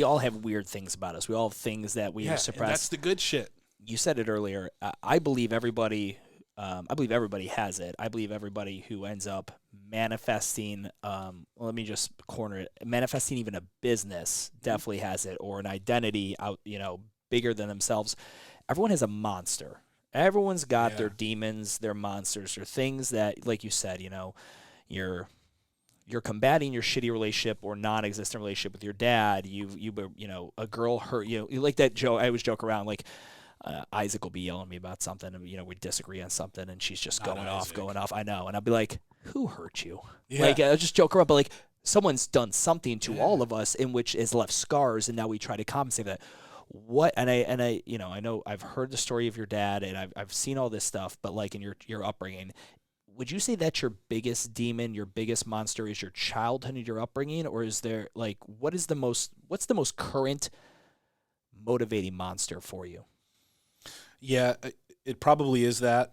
We all have weird things about us. We all have things that we Yeah, and suppress. that's the good shit. You said it earlier. I believe everybody. I believe everybody has it. I believe everybody who ends up manifesting. Let me just corner it. Manifesting even a business Mhm. definitely has it, or an identity out. Bigger than themselves. Everyone has a monster. Everyone's got their Yeah. demons, their monsters, or things that, like you said, you're you're combating your shitty relationship or non-existent relationship with your dad. A girl hurt you like that joke. I always joke around like Isaac will be yelling at me about something, and we disagree on something, and she's just Not going off, Isaac. going off. I know, and I'll be like, "Who hurt you?" Yeah. Like I just joke around, but like someone's done something to Yeah. all of us in which has left scars, and now we try to compensate for that. What and I know I've heard the story of your dad, and I've seen all this stuff, but like in your upbringing, would you say that your biggest demon, your biggest monster is your childhood and your upbringing, or is there like what's the most current motivating monster for you? Yeah, it probably is that.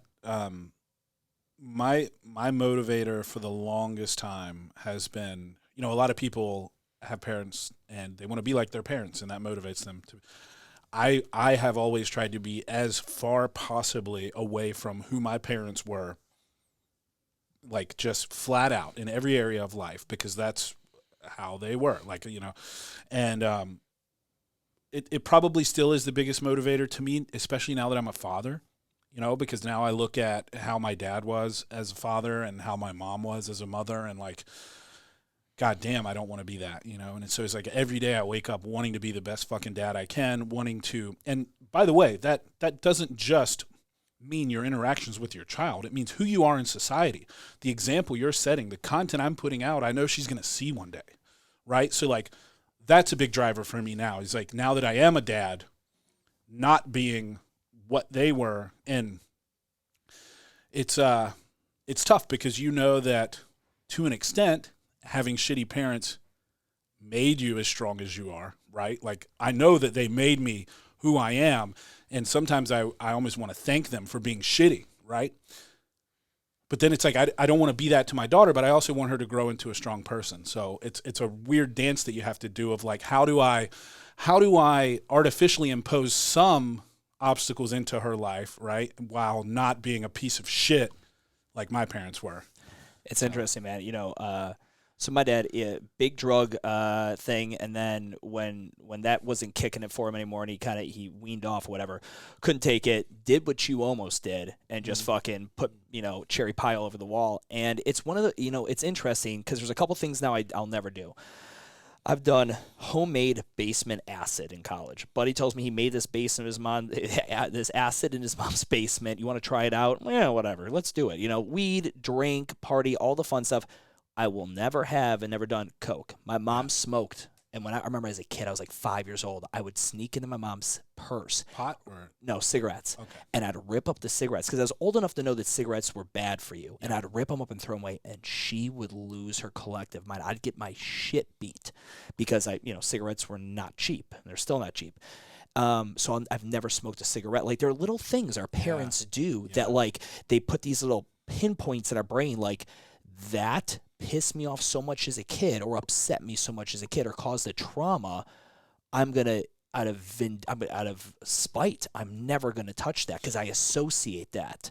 My motivator for the longest time has been, a lot of people have parents and they want to be like their parents, and that motivates them to. I have always tried to be as far possibly away from who my parents were, like just flat out in every area of life, because that's how they were. And it probably still is the biggest motivator to me, especially now that I'm a father, because now I look at how my dad was as a father and how my mom was as a mother, and like, God damn, I don't want to be that, And so it's like every day I wake up wanting to be the best fucking dad I can, wanting to. And by the way, that doesn't just mean your interactions with your child. It means who you are in society, the example you're setting, the content I'm putting out. I know she's going to see one day, right? So like, that's a big driver for me now. Is like now that I am a dad, not being what they were, and it's tough because you know that to an extent, having shitty parents made you as strong as you are, right? Like I know that they made me who I am, and sometimes I almost want to thank them for being shitty, right? But then it's like I don't want to be that to my daughter, but I also want her to grow into a strong person. So it's a weird dance that you have to do of like how do I artificially impose some obstacles into her life, right? While not being a piece of shit like my parents were. It's So interesting, man. So my dad, yeah, big drug thing, and then when that wasn't kicking it for him anymore, and he weaned off, or whatever, couldn't take it, did what you almost did, and just mhm. fucking put cherry pie all over the wall. And it's one of the it's interesting because there's a couple things now I'll never do. I've done homemade basement acid in college. Buddy tells me he made this base in his mom, this acid in his mom's basement. You want to try it out? Yeah, whatever. Let's do it. Weed, drink, party, all the fun stuff. I will never have and never done coke. My Yeah, mom smoked, and when I remember as a kid, I was like 5 years old. I would sneak into my mom's purse, pot or no cigarettes, okay, and I'd rip up the cigarettes because I was old enough to know that cigarettes were bad for you, and yeah, I'd rip them up and throw them away, and she would lose her collective mind. I'd get my shit beat because cigarettes were not cheap. They're still not cheap. So I've never smoked a cigarette. Like there are little things our yeah, parents do that yeah, like they put these little pinpoints in our brain like that pissed me off so much as a kid or upset me so much as a kid or caused a trauma. I'm gonna out of spite, I'm never gonna touch that because I associate that.